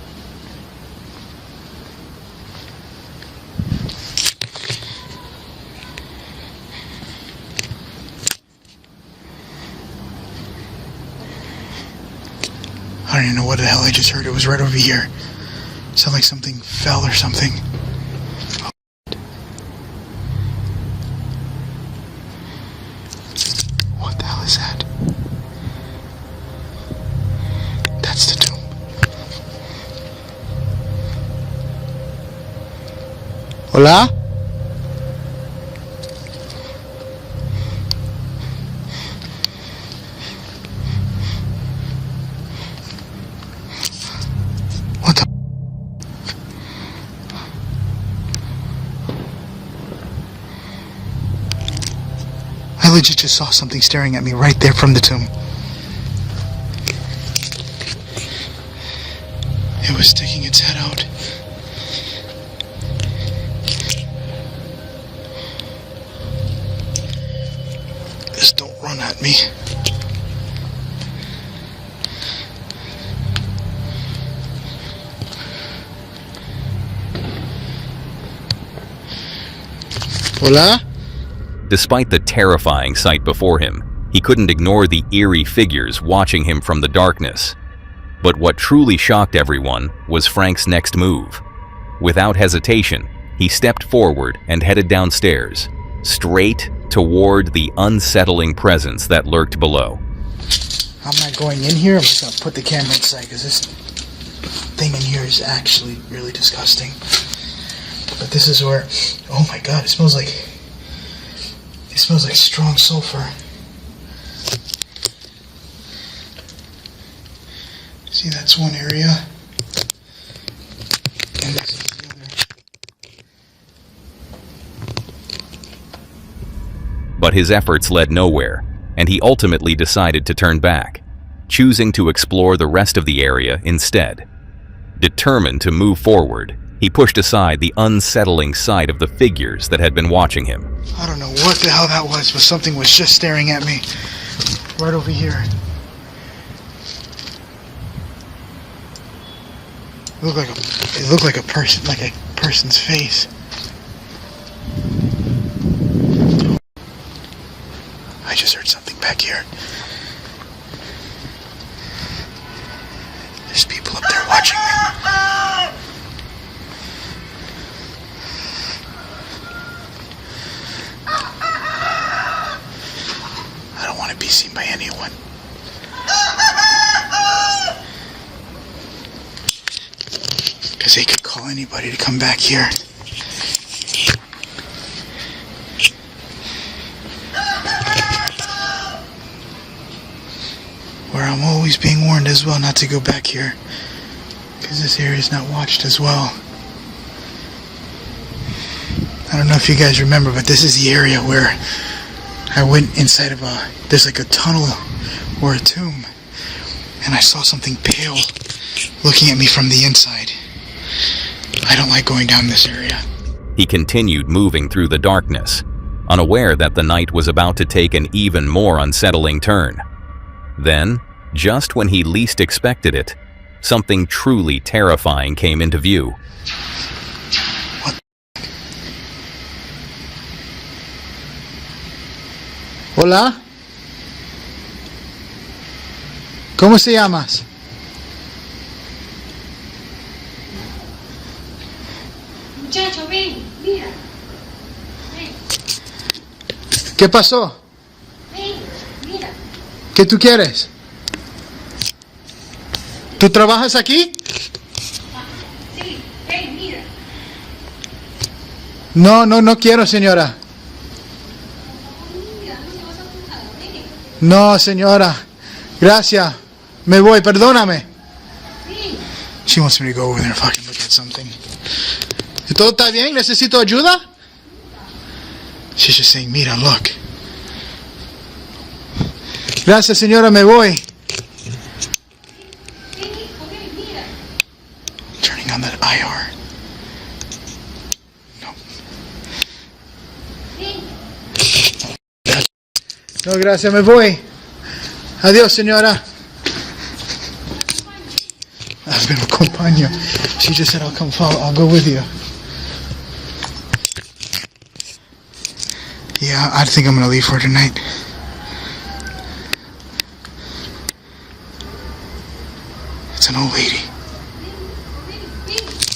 I don't even know what the hell I just heard. It was right over here. It sounded like something fell or something. What the hell is that? That's the tomb. Hola? What the... I legit just saw something staring at me right there from the tomb. It was sticking its head out. Just don't run at me. Hola? Despite the terrifying sight before him, he couldn't ignore the eerie figures watching him from the darkness. But what truly shocked everyone was Frank's next move. Without hesitation, he stepped forward and headed downstairs, straight toward the unsettling presence that lurked below. I'm not going in here. I'm just going to put the camera inside because this thing in here is actually really disgusting. But this is where... Oh my god, it smells like strong sulfur. See, that's one area. And this is the But his efforts led nowhere, and he ultimately decided to turn back, choosing to explore the rest of the area instead. Determined to move forward, he pushed aside the unsettling sight of the figures that had been watching him. I don't know what the hell that was, but something was just staring at me. Right over here. It looked like a person, like a person's face. I just heard something back here. There's people up there watching me. I don't want to be seen by anyone. Because they could call anybody to come back here. Where I'm always being warned as well not to go back here. Because this area is not watched as well. I don't know if you guys remember, but this is the area where I went inside of there's like a tunnel or a tomb. And I saw something pale looking at me from the inside. I don't like going down this area. He continued moving through the darkness, unaware that the night was about to take an even more unsettling turn. Then, just when he least expected it, something truly terrifying came into view. What? Hola? ¿Cómo se llamas? Muchacho, ven, mira. Ven, ¿Qué pasó? ven, mira. ¿Qué tú quieres? ¿Tú trabajas aquí? Sí, ven, mira. No quiero, señora. Mira, no se vas a apuntar, ven. No, señora. Gracias. Me voy, perdóname. Ven. She wants me to go over there and fucking look at something. ¿Todo está bien? ¿Necesito ayuda? She's just saying, mira, look. Gracias, señora, me voy. Ven, hijo, ven, mira. Turning on that IR. No. Ven. No, gracias, me voy. Adiós, señora. Me acompaño. She just said, I'll come follow. I'll go with you. Yeah, I think I'm gonna leave for tonight. It's an old lady.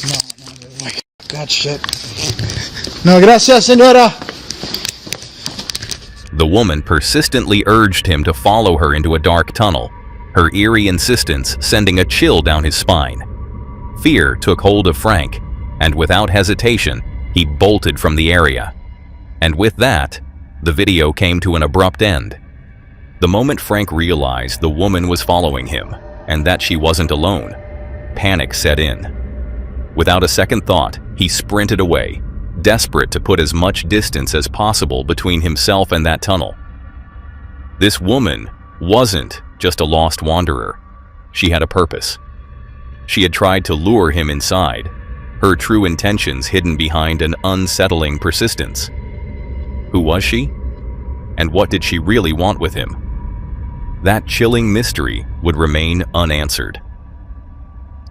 No, wait. God shit. No, gracias, señora. The woman persistently urged him to follow her into a dark tunnel, her eerie insistence sending a chill down his spine. Fear took hold of Frank, and without hesitation, he bolted from the area. And with that, the video came to an abrupt end. The moment Frank realized the woman was following him, and that she wasn't alone, panic set in. Without a second thought, he sprinted away, desperate to put as much distance as possible between himself and that tunnel. This woman wasn't just a lost wanderer. She had a purpose. She had tried to lure him inside, her true intentions hidden behind an unsettling persistence. Who was she? And what did she really want with him? That chilling mystery would remain unanswered.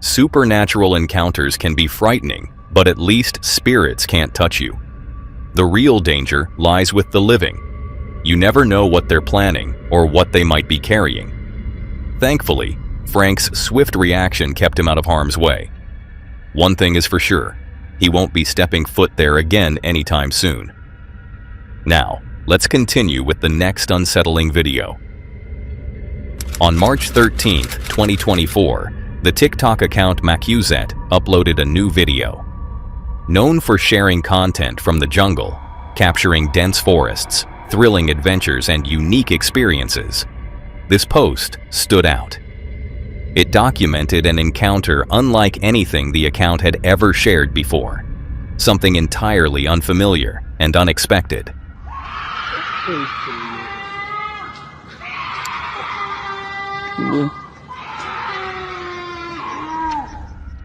Supernatural encounters can be frightening, but at least spirits can't touch you. The real danger lies with the living. You never know what they're planning or what they might be carrying. Thankfully, Frank's swift reaction kept him out of harm's way. One thing is for sure, he won't be stepping foot there again anytime soon. Now, let's continue with the next unsettling video. On March 13th, 2024, the TikTok account Macuzet uploaded a new video. Known for sharing content from the jungle, capturing dense forests, thrilling adventures, and unique experiences, this post stood out. It documented an encounter unlike anything the account had ever shared before, something entirely unfamiliar and unexpected.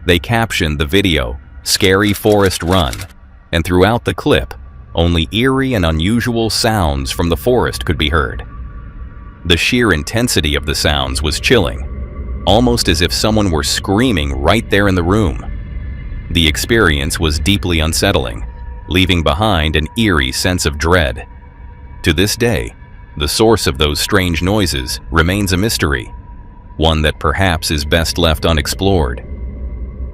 They captioned the video, "Scary Forest Run," and throughout the clip, only eerie and unusual sounds from the forest could be heard. The sheer intensity of the sounds was chilling, almost as if someone were screaming right there in the room. The experience was deeply unsettling, leaving behind an eerie sense of dread. To this day, the source of those strange noises remains a mystery, one that perhaps is best left unexplored.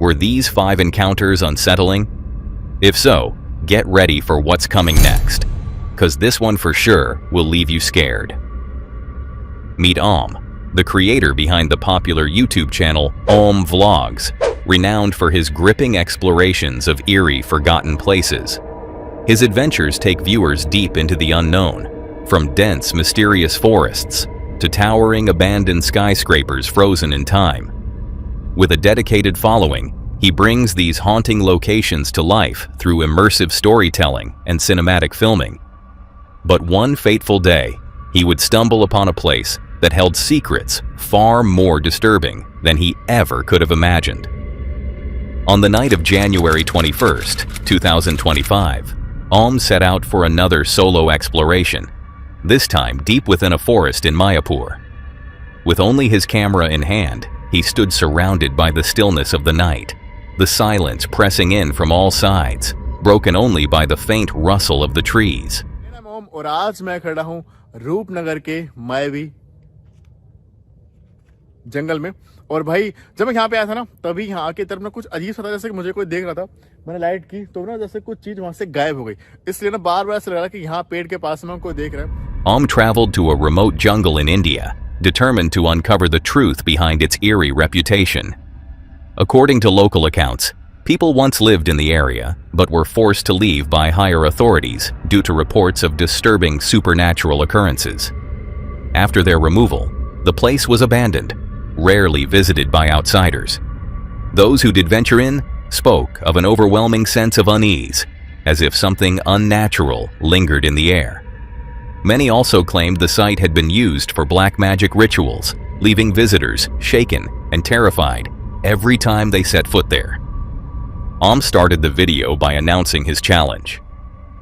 Were these 5 encounters unsettling? If so, get ready for what's coming next, 'cause this one for sure will leave you scared. Meet the creator behind the popular YouTube channel Vlogs, renowned for his gripping explorations of eerie, forgotten places. His adventures take viewers deep into the unknown, from dense, mysterious forests to towering, abandoned skyscrapers frozen in time. With a dedicated following, he brings these haunting locations to life through immersive storytelling and cinematic filming. But one fateful day, he would stumble upon a place that held secrets far more disturbing than he ever could have imagined. On the night of January 21st, 2025, set out for another solo exploration, this time deep within a forest in Mayapur. With only his camera in hand, he stood surrounded by the stillness of the night, the silence pressing in from all sides, broken only by the faint rustle of the trees. और आज मैं खड़ा हूं रूपनगर के मायावी जंगल में। और भाई जब मैं यहाँ पे आया था ना, तभी यहाँ आके तरफ ना कुछ अजीब सा था, जैसे कि मुझे कोई देख रहा था। मैंने लाइट की तो ना जैसे कुछ चीज वहां से गायब हो गई, इसलिए ना बार बार ऐसा लग रहा कि यहाँ पेड़ के पास में कोई देख रहा है। Traveled to a remote jungle in India, determined to uncover the truth behind its eerie reputation. According to local accounts, people once lived in the area, but were forced to leave by higher authorities due to reports of disturbing supernatural occurrences. After their removal, the place was abandoned, rarely visited by outsiders. Those who did venture in spoke of an overwhelming sense of unease, as if something unnatural lingered in the air. Many also claimed the site had been used for black magic rituals, leaving visitors shaken and terrified every time they set foot there. Started the video by announcing his challenge,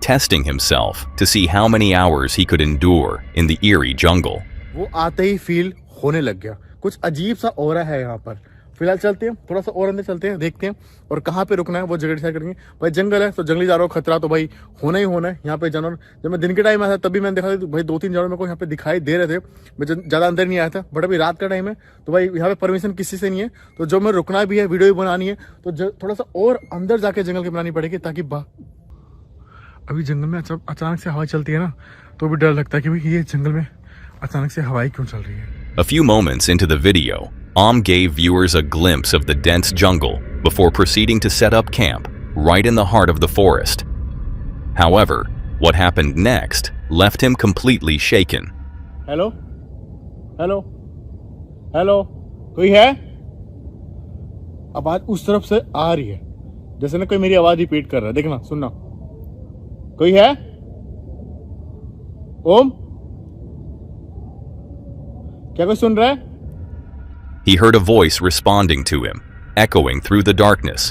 testing himself to see how many hours he could endure in the eerie jungle. वो आते ही feel होने लग गया, कुछ अजीब सा aura है यहाँ पर। फिलहाल चलते हैं, थोड़ा सा और अंदर चलते हैं, देखते हैं और कहाँ पे रुकना है वो जगह डिसाइड करेंगे। भाई जंगल है तो जंगली जानवरों का खतरा तो भाई होना ही होना है यहाँ पे। जानवर जब मैं दिन के टाइम आया था तभी मैंने देखा था, भाई 2-3 जानवर मेरे को यहाँ पे दिखाई दे रहे थे। मैं ज़्यादा अंदर नहीं आया था, बट अभी रात का टाइम है तो भाई यहाँ पे परमिशन किसी से नहीं है, तो जो मैं रुकना भी है, वीडियो भी बनानी है, तो थोड़ा सा और अंदर जाके जंगल की बनानी पड़ेगी, ताकि अभी जंगल में अचानक से हवा चलती है ना, तो भी डर लगता है कि भाई ये जंगल में अचानक से हवाएं क्यों चल रही है। A few moments into the video, gave viewers a glimpse of the dense jungle before proceeding to set up camp right in the heart of the forest. However, what happened next left him completely shaken. Hello hello hello, कोई है? आवाज उस तरफ से आ रही है, जैसे ना कोई मेरी आवाज रिपीट कर रहा है। देखना, सुनना, कोई है? ओम, क्या कोई सुन रहा है? He heard a voice responding to him, echoing through the darkness.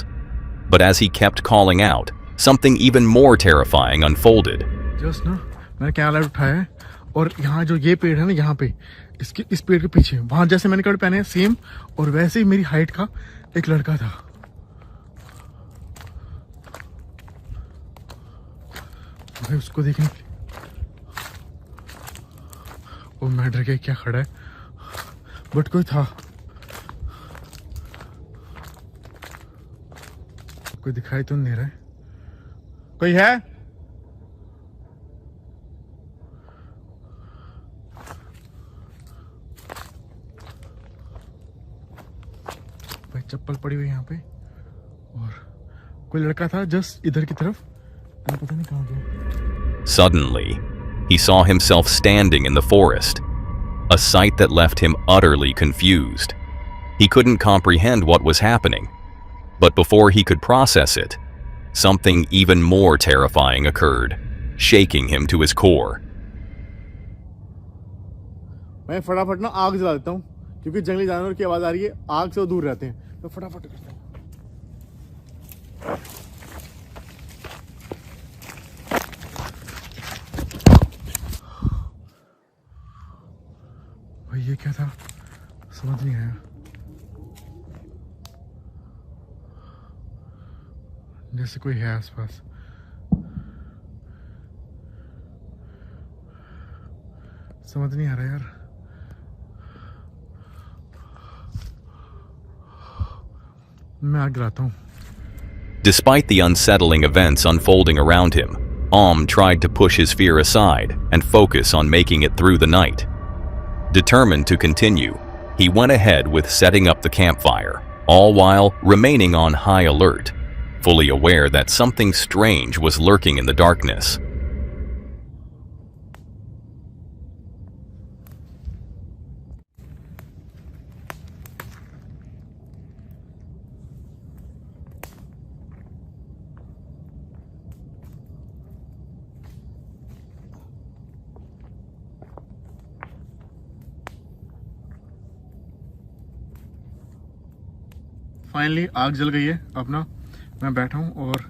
But as he kept calling out, something even more terrifying unfolded. Just ना मैंने कैमरा उठाया है और यहाँ जो ये पेड़ है ना, यहाँ पे इस पेड़ के पीछे वहां जैसे मैंने कपड़े पहने हैं सेम, और वैसे ही मेरी हाइट का एक लड़का था। भाई उसको देखने और मैं डर गया क्या खड़ा है, बट कोई था, कोई दिखाई तो नहीं रहा है। कोई है? भाई चप्पल पड़ी हुई यहाँ पे, और कोई लड़का था जस्ट इधर की तरफ, पता नहीं कहाँ गया। Suddenly, he saw himself standing in the forest, a sight that left him utterly confused. He couldn't comprehend what was happening, but before he could process it, something even more terrifying occurred, shaking him to his core. मैं फटाफट ना आग जला देता हूँ, क्योंकि जंगली जानवर की आवाज़ आ रही है, आग से वो दूर रहते हैं, तो फटाफट करता हूँ। भाई ये क्या था, समझ नहीं आया। जैसे कोई है आसपास। समझ नहीं आ रहा यार। मैं आग जलाता हूँ। Despite the unsettling events unfolding around him, tried to push his fear aside and focus on making it through the night. Determined to continue, he went ahead with setting up the campfire, all while remaining on high alert, fully aware that something strange was lurking in the darkness. Finally आग जल गई है अपना। मैं बैठा हूँ और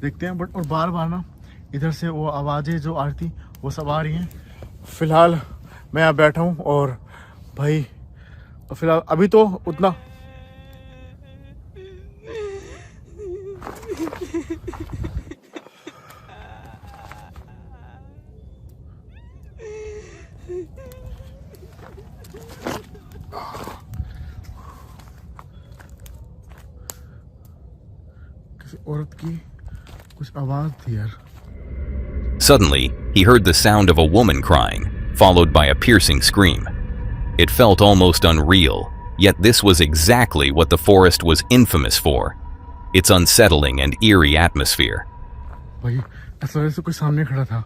देखते हैं, बट और बार बार ना इधर से वो आवाज़ें जो आ रही थी वो सब आ रही हैं। फ़िलहाल मैं यहाँ बैठा हूँ और भाई फ़िलहाल अभी तो उतना औरत की कुछ आवाज थी यार। Suddenly, he heard the sound of a woman crying, followed by a piercing scream. It felt almost unreal, yet this was exactly what the forest was infamous for. Its unsettling and eerie atmosphere. भाई ऐसा जैसे कोई सामने खड़ा था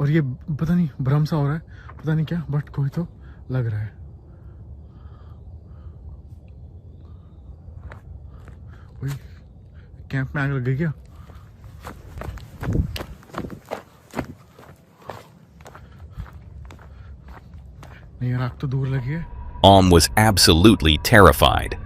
और ये पता नहीं भ्रम सा हो रहा है, पता नहीं क्या, बट कोई तो लग रहा है। भाई कैंप में आग लग गई क्या? नहीं यार, आग तो दूर लगी है। Was absolutely terrified.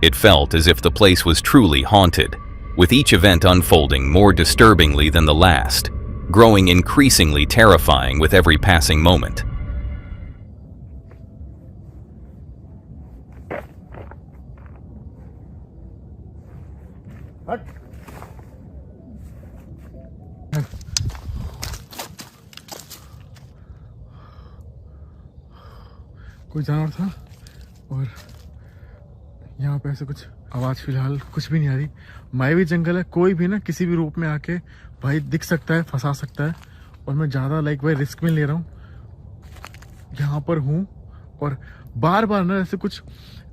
It felt as if the place was truly haunted, with each event unfolding more disturbingly than the last, growing increasingly terrifying with every passing moment. कोई जानवर था और यहाँ पे ऐसे कुछ आवाज़ फिलहाल कुछ भी नहीं आ रही। मायावी जंगल है, कोई भी ना किसी भी रूप में आके भाई दिख सकता है, फंसा सकता है, और मैं ज़्यादा भाई रिस्क में ले रहा हूँ। यहाँ पर हूँ और बार बार ना ऐसे कुछ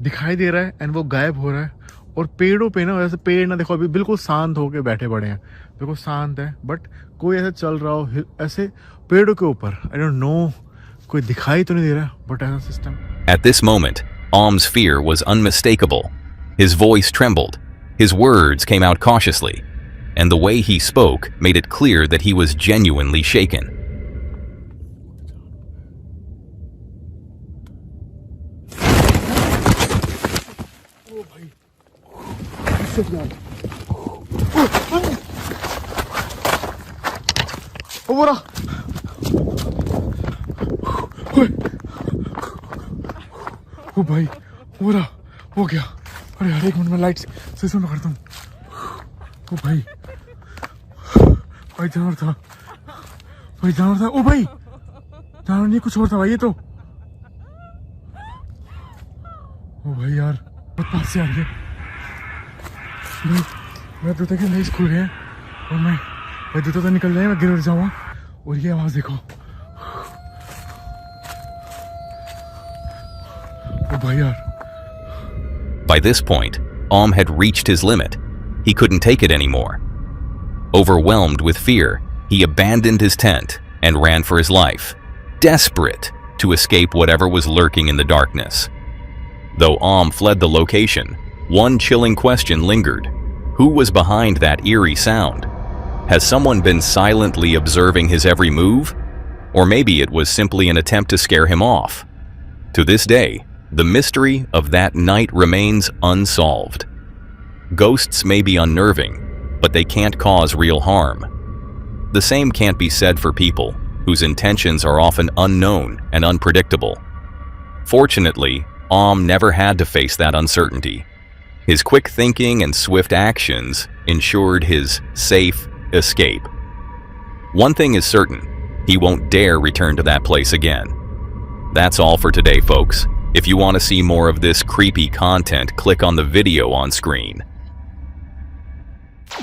दिखाई दे रहा है एंड वो गायब हो रहा है। और पेड़ों पे ना वैसे पेड़ ना देखो अभी बिल्कुल शांत होके बैठे पड़े हैं, बिल्कुल शांत है, बट कोई ऐसा चल रहा हो ऐसे पेड़ों के ऊपर, आई डोंट नो, कोई दिखाई तो नहीं दे रहा, बट ऐसा system. At this moment, Om's fear was unmistakable. His voice trembled, his words came out cautiously, and the way he spoke made it clear that he was genuinely shaken. ओ भाई हो रहा, हो गया। अरे यार एक मिनट में लाइट से सुन करता हूँ। ओ भाई, भाई जानवर था, भाई जानवर था। ओ भाई जानवर नहीं, कुछ और था भाई ये तो। ओ भाई यार बहुत पास से आ रही है भाई। मेरा जूते के लेस खुल गए हैं और मैं भाई जूता तो निकल जाए, मैं गिर जाऊँगा। और ये आवाज़ देखो, ओ भाई यार। By this point, had reached his limit. He couldn't take it anymore. Overwhelmed with fear, he abandoned his tent and ran for his life, desperate to escape whatever was lurking in the darkness. Though fled the location, one chilling question lingered. Who was behind that eerie sound? Has someone been silently observing his every move? Or maybe it was simply an attempt to scare him off? To this day, the mystery of that night remains unsolved. Ghosts may be unnerving, but they can't cause real harm. The same can't be said for people, whose intentions are often unknown and unpredictable. Fortunately, Om never had to face that uncertainty. His quick thinking and swift actions ensured his safe escape. One thing is certain, he won't dare return to that place again. That's all for today, folks. If you want to see more of this creepy content, click on the video on screen.